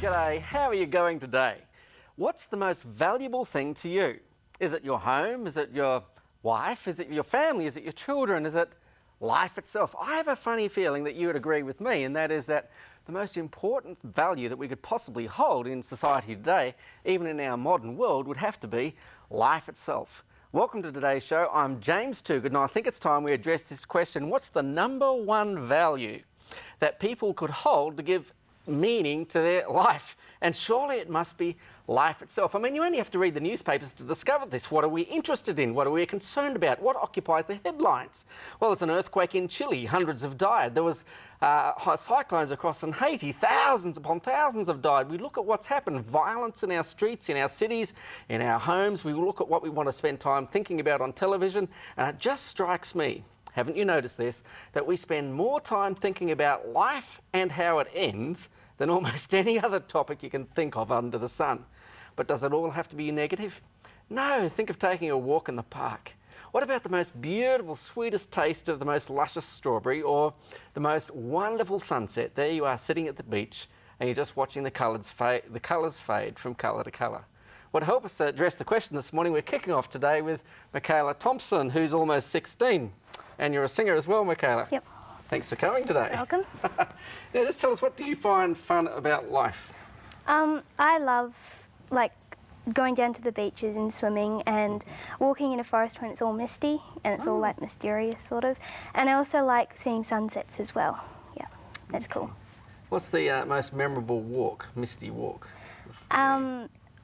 G'day, how are you going today? What's the most valuable thing to you? Is it your home? Is it your wife? Is it your family? Is it your children? Is it life itself? I have a funny feeling that you would agree with me, and that is that the most important value that we could possibly hold in society today, even in our modern world, would have to be life itself. Welcome to today's show. I'm James Toogood, and I think it's time we address this question. What's the number one value that people could hold to give meaning to their life? And surely it must be life itself. I mean, you only have to read the newspapers to discover this. What are we interested in? What are we concerned about? What occupies the headlines? Well, there's an earthquake in Chile. Hundreds have died. There was cyclones across in Haiti. Thousands upon thousands have died. We look at what's happened. Violence in our streets, in our cities, in our homes. We look at what we want to spend time thinking about on television. And it just strikes me, haven't you noticed this, that we spend more time thinking about life and how it ends than almost any other topic you can think of under the sun. But does it all have to be negative? No, think of taking a walk in the park. What about the most beautiful, sweetest taste of the most luscious strawberry, or the most wonderful sunset? There you are sitting at the beach and you're just watching the colours fade from colour to colour. Well, to help us address the question this morning, we're kicking off today with Michaela Thompson, who's almost 16. And you're a singer as well, Michaela. Yep. Thanks for coming today. Welcome. Now, just tell us, what do you find fun about life? I love going down to the beaches and swimming and walking in a forest when it's all misty and it's all like mysterious sort of. And I also like seeing sunsets as well. Yeah, that's cool. What's the most memorable walk, misty walk?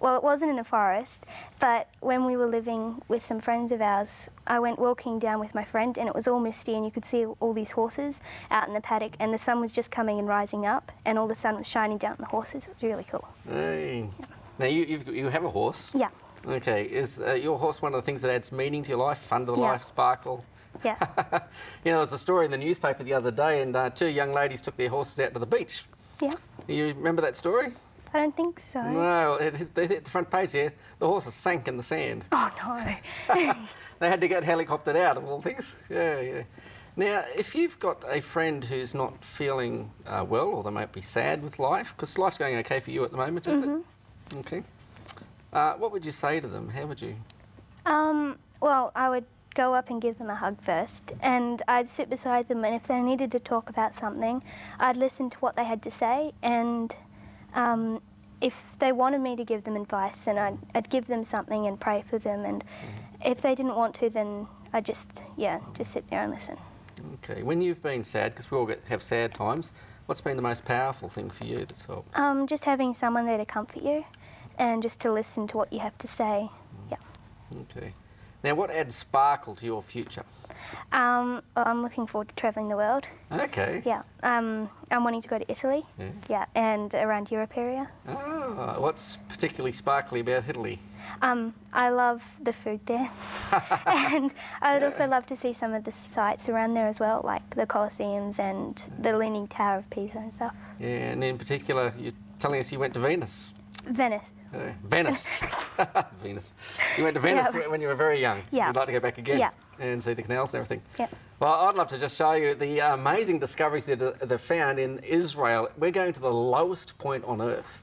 Well, it wasn't in a forest, but when we were living with some friends of ours, I went walking down with my friend and it was all misty and you could see all these horses out in the paddock and the sun was just coming and rising up and all the sun was shining down on the horses. It was really cool. Hey. Yeah. Now, you have a horse? Yeah. Okay. Is your horse one of the things that adds meaning to your life, fun to the life, sparkle? Yeah. You know, there was a story in the newspaper the other day and two young ladies took their horses out to the beach. Yeah. You remember that story? I don't think so. No, they hit the front page there. The horses sank in the sand. Oh, no. They had to get helicoptered out, of all things. Yeah. Now, if you've got a friend who's not feeling well, or they might be sad with life, because life's going okay for you at the moment, is it? Okay. What would you say to them? How would you? Well, I would go up and give them a hug first, and I'd sit beside them, and if they needed to talk about something, I'd listen to what they had to say, and if they wanted me to give them advice, then I'd give them something and pray for them, and if they didn't want to, then I'd just sit there and listen. Okay. When you've been sad, because we all have sad times, what's been the most powerful thing for you that's helped? Just having someone there to comfort you and just to listen to what you have to say. Yeah. Okay. Now, what adds sparkle to your future? Well, I'm looking forward to travelling the world. Okay. Yeah. I'm wanting to go to Italy. Yeah, and around Europe area. Oh, what's particularly sparkly about Italy? I love the food there. And I would also love to see some of the sites around there as well, like the Colosseums and the Leaning Tower of Pisa and stuff. Yeah, and in particular, you're telling us you went to Venice. Venice. Venice. Venus. You went to Venice when you were very young. Yeah. You'd like to go back again and see the canals and everything. Yeah. Well, I'd love to just show you the amazing discoveries that they've found in Israel. We're going to the lowest point on Earth.